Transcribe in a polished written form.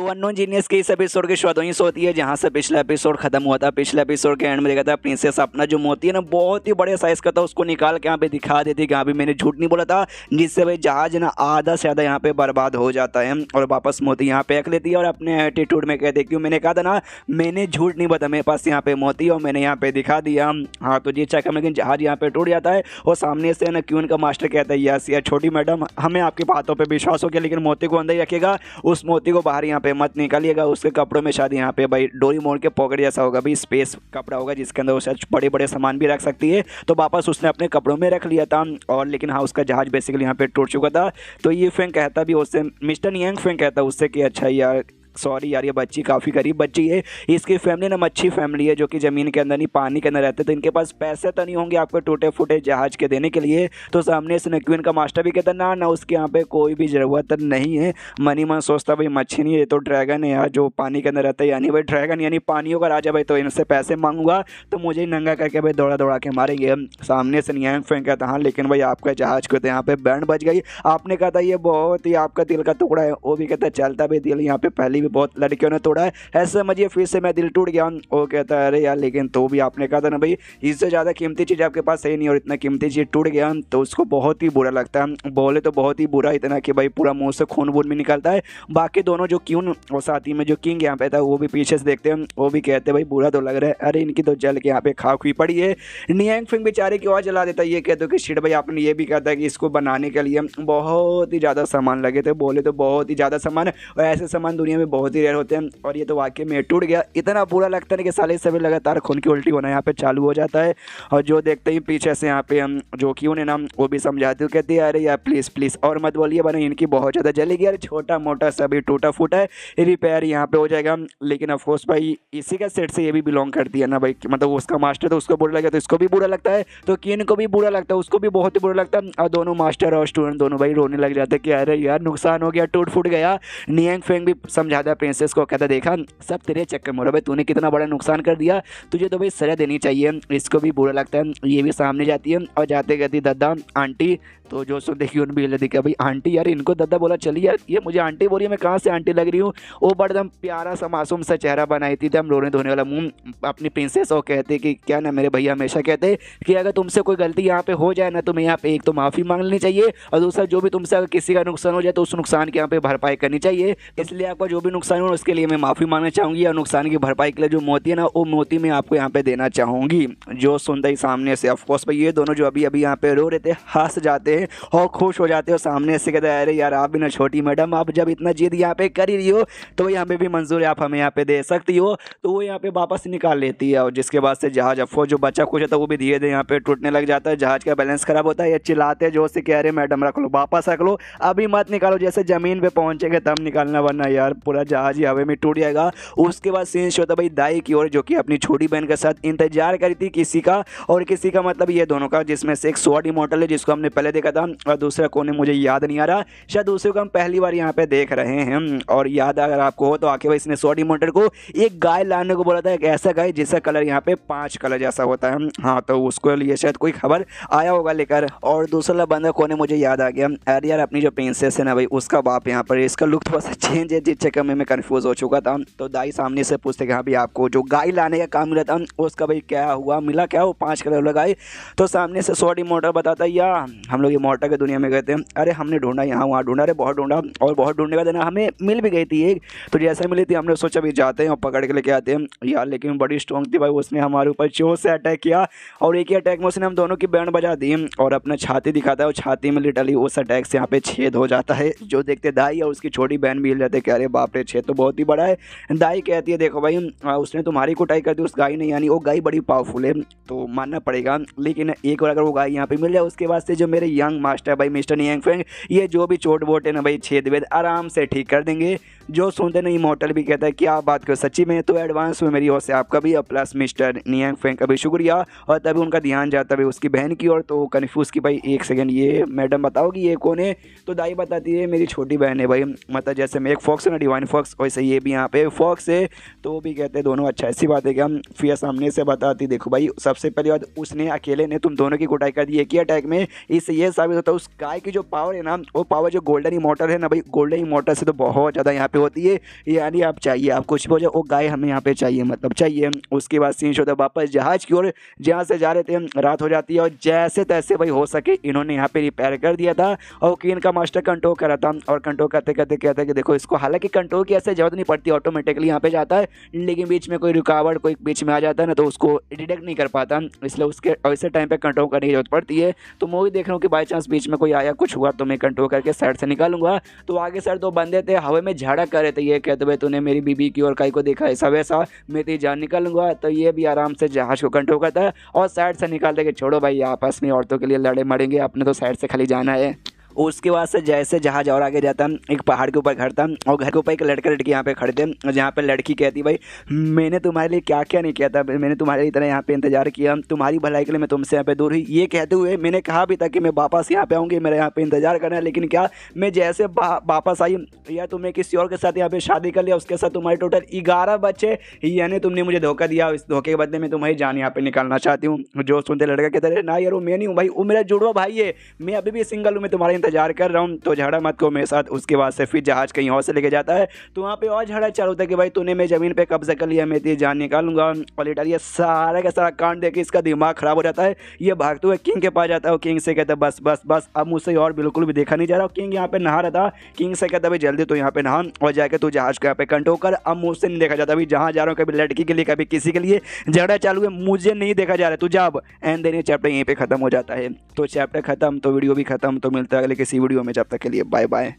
तो unknown genius के इस एपिसोड की शुरुआत वहीं से होती है जहां से पिछला एपिसोड खत्म हुआ था। पिछले एपिसोड के एंड में देखा था प्रिंसेस अपना जो मोती है ना बहुत ही बड़े साइज का था उसको निकाल के यहाँ पे दिखा देती कि यहाँ पे मैंने झूठ नहीं बोला था, जिससे भाई जहाज ना आधा से ज़्यादा यहाँ पे बर्बाद हो जाता है और वापस मोती यहाँ पे रख लेती है और अपने एटीट्यूड में कहती क्यों मैंने कहा था ना मैंने झूठ नहीं बताया, मेरे पास यहाँ पे मोती और मैंने यहाँ पे दिखा दिया। हाँ तो ये चक्कर में लेकिन जहाज यहाँ पे टूट जाता है और सामने से ना क्यून का मास्टर कहता है यस यार छोटी मैडम हमें आपकी बातों पर विश्वास हो गया, लेकिन मोती को अंदर ही रखिएगा, उस मोती को बाहर यहाँ पे मत निकालिएगा। उसके कपड़ों में शायद यहाँ पे भाई डोरी मोड़ के पॉकेट जैसा होगा भाई स्पेस कपड़ा होगा जिसके अंदर वो शायद बड़े बड़े सामान भी रख सकती है, तो वापस उसने अपने कपड़ों में रख लिया था। और लेकिन हाँ उसका जहाज बेसिकली यहाँ पे टूट चुका था। तो ये फेंग कहता भी उससे, मिस्टर नियांग फेंग कहता उससे कि अच्छा यार सॉरी यार ये बच्ची काफ़ी गरीब बच्ची है, इसकी फैमिली ना मच्छी फैमिली है जो कि ज़मीन के अंदर नहीं पानी के अंदर रहते, तो इनके पास पैसे तो नहीं होंगे आपको टूटे फूटे जहाज के देने के लिए। तो सामने से क्वीन का मास्टर भी कहता ना उसके यहाँ पे कोई भी ज़रूरत नहीं है। मनी मन सोचता भाई मच्छी नहीं है तो ड्रैगन है यार जो पानी के अंदर रहता है, यानी भाई ड्रैगन यानी पानियों का राजा भाई, तो इनसे पैसे मांगूंगा तो मुझे ही नंगा करके भाई दौड़ा दौड़ा के मारेंगे। सामने से नियांग फेंग कहता हाँ लेकिन भाई आपका जहाज को तो यहाँ पे बैंड बज गई, आपने कहा था ये बहुत ही आपका दिल का टुकड़ा है, वो भी कहता चलता भाई दिल यहाँ पे पहले भी बहुत लड़कियों ने तोड़ा है, ऐसे समझिए फिर से मैं दिल टूट गया। वो कहता है अरे यार लेकिन तो भी आपने कहा था ना भाई इससे ज़्यादा कीमती चीज़ आपके पास सही नहीं और इतना कीमती चीज़ टूट गया, तो उसको बहुत ही बुरा लगता है, बोले तो बहुत ही बुरा इतना कि भाई पूरा मुंह से खून वून भी निकलता है। बाकी दोनों जो क्यून और साथ ही में जो किंग यहाँ पे था वो भी पीछे से देखते हैं, वो भी कहते हैं भाई बुरा तो लग रहा है, अरे इनकी तो जल के यहाँ पे खाक हुई पड़ी है। नियांग फेंग बेचारे की और जला देता है, ये कहते हो कि शिट भाई आपने ये भी कहा था कि इसको बनाने के लिए बहुत ही ज़्यादा सामान लगे थे, बोले तो बहुत ही ज़्यादा सामान है और ऐसे सामान दुनिया में बहुत ही रेयर होते हैं और ये तो वाकई में टूट गया। इतना बुरा लगता है कि साले सभी लगातार खून की उल्टी होना यहाँ पे चालू हो जाता है। और जो देखते ही पीछे से यहाँ पे हम जो क्यों ने नाम वो भी समझाते हो, कहती है अरे यार प्लीज़ प्लीज़ और मत बोलिए बना इनकी बहुत ज़्यादा जलेगी यार, छोटा मोटा सभी टूटा फूटा है रिपेयर यहाँ पे हो जाएगा। लेकिन ऑफकोर्स भाई इसी का सेट से ये भी बिलोंग करती है ना भाई, मतलब उसका मास्टर तो उसको बुरा लगा तो इसको भी बुरा लगता है, तो किन को भी बुरा लगता है उसको भी बहुत ही बुरा लगता है और दोनों मास्टर और स्टूडेंट दोनों भाई रोने लग जाते हैं कि अरे यार नुकसान हो गया टूट फूट गया। नियांग फेंग भी समझाता है प्रिंसेस को, कहता देखा सब तेरे चक्कर में हो रहा भाई, तूने कितना बड़ा नुकसान कर दिया, तुझे तो भाई सजा देनी चाहिए। इसको भी बुरा लगता है, ये भी सामने जाती है और जाते कहती दादा आंटी, तो जो सुन देखिए उन भी देखा भाई आंटी यार इनको दादा बोला चलिए यार ये मुझे आंटी बोली मैं कहाँ से आंटी लग रही हूँ। वो बड़ा एकदम प्यारा सा मासूम सा चेहरा बनाई थी हम रोने धोने वाला मुंह अपनी प्रिंसेस और कहते कि क्या ना मेरे भैया हमेशा कहते कि अगर तुमसे कोई गलती यहाँ पे हो जाए ना तुम्हें यहाँ पे एक तो माफ़ी मांग लेनी चाहिए और दूसरा जो भी तुमसे अगर किसी का नुकसान हो जाए तो उस नुकसान की यहाँ पे भरपाई करनी चाहिए। इसलिए आपका जो भी नुकसान हो उसके लिए मैं माफ़ी मांगना चाहूँगी और नुकसान की भरपाई के लिए जो मोती है ना वो मोती मैं आपको यहाँ पे देना चाहूँगी। जो सुनते ही सामने से ऑफकोर्स भाई ये दोनों जो अभी अभी यहाँ पे रो रहे थे हंस जाते हैं और खुश हो जाते हो। सामने से कहते हैं अरे यार आप भी ना छोटी मैडम आप जब इतना जिद यहाँ पे कर ही रही हो तो यहाँ पे भी मंजूर है आप हमें यहाँ पे दे सकती हो, तो वो यहाँ पे वापस निकाल लेती है और जिसके बाद से जहाज अफो जो बच्चा कुछ था वो भी धीरे धीरे यहाँ पे टूटने लग जाता है, जहाज का बैलेंस खराब होता है। ये चिल्लाते हैं जोर से कह रहे मैडम रख लो वापस रख लो अभी मत निकालो, जैसे ज़मीन पे पहुँचेंगे तब निकालना वरना यार पूरा जहाज ही हवा में टूट जाएगा। उसके बाद सीन होता भाई दाई की ओर जो कि अपनी छोटी बहन के साथ इंतजार करी थी किसी का, और किसी का मतलब ये दोनों का, जिसमें से एक स्वॉर्ड इमॉर्टल है जिसको हमने पहले देखा था और दूसरा कोने मुझे याद नहीं आ रहा, शायद दूसरे को हम पहली बार यहाँ पे देख रहे हैं। और याद अगर आपको हो तो आखिर भाई इसने स्वॉर्ड इमॉर्टल को एक गाय लाने को बोला था, एक ऐसा गाय जिसका कलर यहाँ पे 5 कलर जैसा होता है। हाँ तो उसको लिए शायद कोई खबर आया होगा लेकर। और दूसरा बंदा कोने मुझे याद आ गया, अरे यार अपनी जो प्रिंसेस है ना भाई उसका बाप यहाँ पर, इसका लुक थोड़ा सा चेंज है जिस चक्कर में मैं कन्फ्यूज़ हो चुका था। तो दाई सामने से पूछते कि हाँ भाई आपको जो गाय लाने का काम मिला था उसका भाई क्या हुआ, मिला क्या वो 5 कलर वाला गाय। तो सामने से स्वॉर्ड इमॉर्टल बताता है या हम लोग इमॉर्टल की दुनिया में गए थे, अरे हमने ढूंढा यहाँ वहाँ ढूंढा, अरे बहुत ढूंढा और बहुत ढूंढने का देना हमें मिल भी गई थी एक, तो जैसे मिली थी हमने सोचा भी जाते हैं और पकड़ के लेके आते हैं यार, लेकिन बड़ी स्ट्रॉन्ग थी भाई, उसने हमारे ऊपर जोर से अटैक किया और एक ही अटैक में उसने हम दोनों की बैंड बजा दी और अपना छाती दिखाता है और छाती में लिटरली उस अटैक से यहाँ पे छेद हो जाता है। जो देखते दाई और उसकी छोटी बहन मिल जाते हैं, कह रहे बाप रे छेद तो बहुत ही बड़ा है। दाई कहती है देखो भाई उसने तुम्हारी कुटाई कर दी उस गाय ने, यानी वो गाय बड़ी पावरफुल है तो मानना पड़ेगा, लेकिन एक बार अगर वो गाय यहाँ पे मिल जाए उसके बाद से जो मेरे यंग मास्टर भाई मिस्टर नियांग फेंग ये जो भी चोट वोट है ना भाई छेद वेद आराम से ठीक कर देंगे। जो सुनते नहीं इमॉर्टल भी कहता है कि आप बात करो सच्ची में, तो एडवांस में मेरी ओर से आपका भी और प्लस मिस्टर नियांग फेंग का भी शुक्रिया। और तभी उनका ध्यान जाता है उसकी बहन की ओर, तो कन्फ्यूज़ की भाई एक सेकंड ये मैडम बताओगी ये कौन है, तो दाई बताती है मेरी छोटी बहन है भाई, मतलब जैसे मैं एक फॉक्स है ना डिवाइन फॉक्स, वैसे ये भी यहाँ पे फॉक्स है। तो वो भी कहते हैं दोनों अच्छा, ऐसी बात है कि हम फिर सामने से बताती। देखो भाई सबसे पहली बात, उसने अकेले ने तुम दोनों की कुटाई कर दी एक ही अटैक में। इससे ये साबित होता है उस गाय की जो पावर है ना, वो पावर जो गोल्डन इमॉर्टल है ना भाई, गोल्डन इमॉर्टल से तो बहुत ज़्यादा यहाँ पे होती है। यानी आप चाहिए, आप कुछ भी हो जाए, वो गाय हमें यहाँ पे चाहिए, मतलब चाहिए। उसके बाद सीन होता है वापस जहाज की ओर, जहाँ से जा रहे थे, रात हो जाती है और जैसे तैसे भाई हो सके इन्होंने यहाँ पे रिपेयर कर दिया था और क्वीन का मास्टर कंट्रोल करा था। और कंट्रोल करते करते कहता है कि देखो इसको, हालांकि कंट्रोल की ऐसे जरूरत नहीं पड़ती, ऑटोमेटिकली यहाँ पे जाता है, लेकिन बीच में कोई रुकावट कोई बीच में आ जाता है ना तो उसको डिटेक्ट नहीं कर पाता, इसलिए उसके ऐसे टाइम पे कंट्रोल करने की जरूरत पड़ती है। तो मैं वही देख रहा हूँ कि बाई चांस बीच में कोई आया कुछ हुआ तो मैं कंट्रोल करके साइड से निकालूंगा। तो आगे सर दो बंदे थे हवा में झाड़ा कर रहे थे, ये कहते भाई तूने मेरी बीबी की और काई को देखा ऐसा वैसा, मैं तेरी जान निकालूंगा। तो ये भी आराम से जहाज को कंट्रोल करता है और साइड से निकाल दे कि छोड़ो भाई आपस में औरतों के लिए लड़े मरेंगे, अपने तो साइड से खाली जाना है। उसके बाद से जैसे जहाज और आगे जाता, एक पहाड़ के ऊपर घर था और घर के ऊपर एक लड़का लड़की यहाँ पे खड़े थे, जहाँ पे लड़की कहती भाई मैंने तुम्हारे लिए क्या क्या नहीं किया था, मैंने तुम्हारे लिए इतना यहाँ पे इंतजार किया, तुम्हारी भलाई के लिए मैं तुमसे यहाँ पे दूर हुई। ये कहते हुए मैंने कहा भी था कि मैं वापस यहाँ पे आऊँगी, मेरा यहाँ पे इंतजार करना है, लेकिन क्या मैं जैसे वापस आई या तुमने किसी और के साथ यहाँ पे शादी कर लिया, उसके साथ तुम्हारे टोटल 11 बच्चे, यानी तुमने मुझे धोखा दिया, इस धोखे के बदले में तुम्हारी जान यहाँ पे निकालना चाहती हूँ। जो सुनते लड़का कहते रहे ना यार वो मैं नहीं हूँ भाई, वो मेरा जुड़वा भाई है, मैं अभी भी सिंगल हूँ, मैं तुम्हारा इंतजार कर रहा हूँ, तो झगड़ा मत को मेरे साथ। उसके बाद से फिर जहाज कहीं और से लेके जाता है तो वहाँ पे और झगड़ा चालू होता है कि भाई तूने मेरी ज़मीन पे कब्जा कर लिया, मैं तेरी जान निकालूंगा। और लिटरली ये सारा का सारा कांड देख के इसका दिमाग खराब हो जाता है, ये भागते हुए किंग के पास जाता है और किंग से कहता है बस बस बस अब मुझसे और बिल्कुल भी देखा नहीं जा रहा। किंग यहाँ पे नहा रहा था, किंग से कहता है भाई जल्दी तो यहाँ पे नहा और जाकर तू जहाज को यहाँ पे कंट्रोल कर, अब मुझसे नहीं देखा जाता, अभी जहाँ जा रहा हूँ कभी लड़की के लिए कभी किसी के लिए झगड़ा चालू है, मुझे नहीं देखा जा रहा है, तू जा अब। एंड देन ये चैप्टर यहीं पे खत्म हो जाता है। तो चैप्टर खत्म तो वीडियो भी खत्म, तो मिलता है अगले किसी वीडियो में, जब तक के लिए बाय बाय।